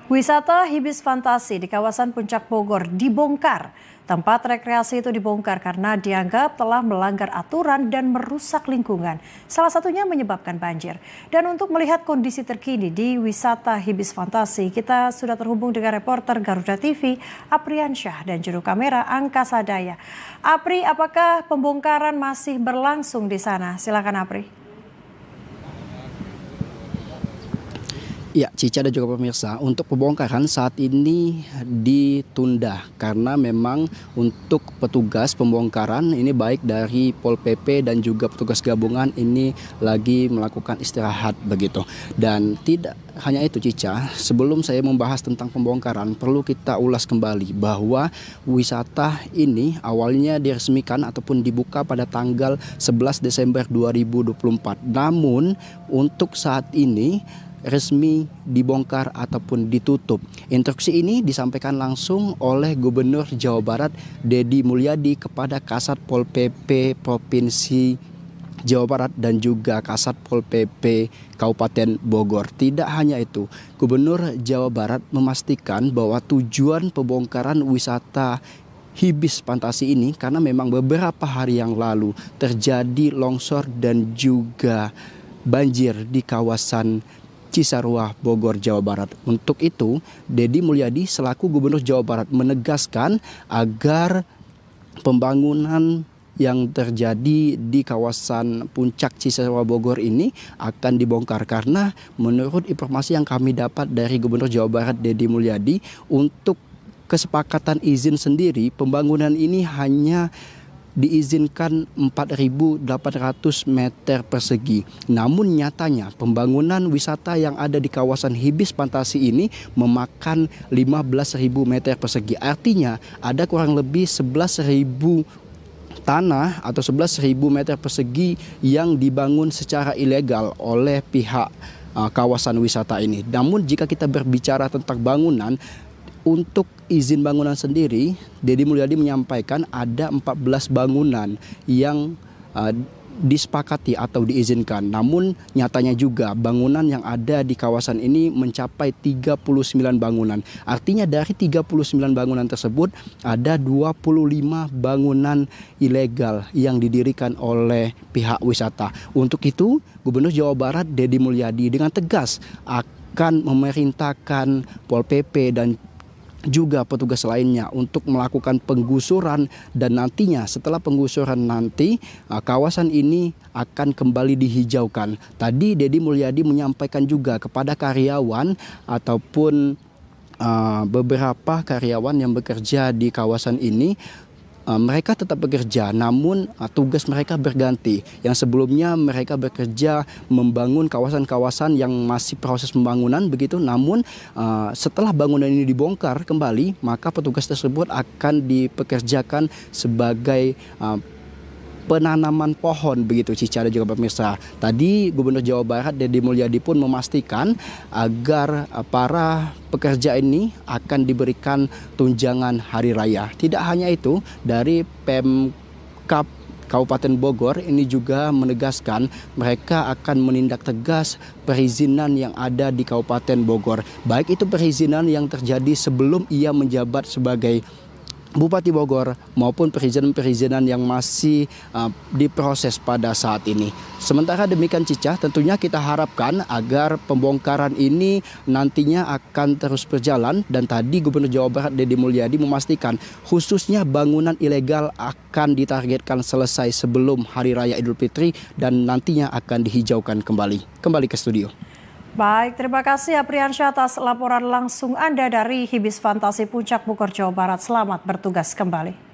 Wisata Hibis Fantasi di kawasan Puncak Bogor dibongkar. Tempat rekreasi itu dibongkar karena dianggap telah melanggar aturan dan merusak lingkungan. Salah satunya menyebabkan banjir. Dan untuk melihat kondisi terkini di wisata Hibis Fantasi, kita sudah terhubung dengan reporter Garuda TV, Apriansyah, dan juru kamera Angkasa Daya. Apri, apakah pembongkaran masih berlangsung di sana? Silakan Apri. Ya, Cica dan juga pemirsa, untuk pembongkaran saat ini ditunda karena memang untuk petugas pembongkaran ini baik dari Pol PP dan juga petugas gabungan ini lagi melakukan istirahat begitu. Dan tidak hanya itu Cica, sebelum saya membahas tentang pembongkaran perlu kita ulas kembali bahwa wisata ini awalnya diresmikan ataupun dibuka pada tanggal 11 Desember 2024. Namun untuk saat ini resmi dibongkar ataupun ditutup. Instruksi ini disampaikan langsung oleh Gubernur Jawa Barat Deddy Mulyadi kepada Kasat Pol PP Provinsi Jawa Barat dan juga Kasat Pol PP Kabupaten Bogor. Tidak hanya itu, Gubernur Jawa Barat memastikan bahwa tujuan pembongkaran wisata Hibis Fantasi ini karena memang beberapa hari yang lalu terjadi longsor dan juga banjir di kawasan Cisarua, Bogor, Jawa Barat. Untuk itu, Deddy Mulyadi selaku Gubernur Jawa Barat menegaskan agar pembangunan yang terjadi di kawasan Puncak Cisarua Bogor ini akan dibongkar karena menurut informasi yang kami dapat dari Gubernur Jawa Barat Deddy Mulyadi, untuk kesepakatan izin sendiri pembangunan ini hanya diizinkan 4.800 meter persegi. Namun nyatanya pembangunan wisata yang ada di kawasan Hibis Fantasi ini memakan 15.000 meter persegi. Artinya ada kurang lebih 11.000 tanah atau 11.000 meter persegi yang dibangun secara ilegal oleh pihak kawasan wisata ini. Namun jika kita berbicara tentang bangunan, untuk izin bangunan sendiri, Deddy Mulyadi menyampaikan ada 14 bangunan yang disepakati atau diizinkan. Namun nyatanya juga bangunan yang ada di kawasan ini mencapai 39 bangunan. Artinya dari 39 bangunan tersebut ada 25 bangunan ilegal yang didirikan oleh pihak wisata. Untuk itu, Gubernur Jawa Barat Deddy Mulyadi dengan tegas akan memerintahkan Pol PP dan juga petugas lainnya untuk melakukan penggusuran, dan nantinya setelah penggusuran nanti kawasan ini akan kembali dihijaukan. Tadi Deddy Mulyadi menyampaikan juga kepada karyawan ataupun beberapa karyawan yang bekerja di kawasan ini, mereka tetap bekerja, namun tugas mereka berganti. Yang sebelumnya mereka bekerja membangun kawasan-kawasan yang masih proses pembangunan begitu. Namun setelah bangunan ini dibongkar kembali, maka petugas tersebut akan dipekerjakan sebagai penanaman pohon begitu Cica dan juga pemirsa. Tadi Gubernur Jawa Barat Deddy Mulyadi pun memastikan agar para pekerja ini akan diberikan tunjangan hari raya. Tidak hanya itu, dari Pemkab Kabupaten Bogor ini juga menegaskan mereka akan menindak tegas perizinan yang ada di Kabupaten Bogor. Baik itu perizinan yang terjadi sebelum ia menjabat sebagai Bupati Bogor maupun perizinan-perizinan yang masih diproses pada saat ini. Sementara demikian Cica, tentunya kita harapkan agar pembongkaran ini nantinya akan terus berjalan, dan tadi Gubernur Jawa Barat Deddy Mulyadi memastikan khususnya bangunan ilegal akan ditargetkan selesai sebelum Hari Raya Idul Fitri dan nantinya akan dihijaukan kembali. Kembali ke studio. Baik, terima kasih Apriansyah atas laporan langsung Anda dari Hibis Fantasi Puncak Bogor, Jawa Barat. Selamat bertugas kembali.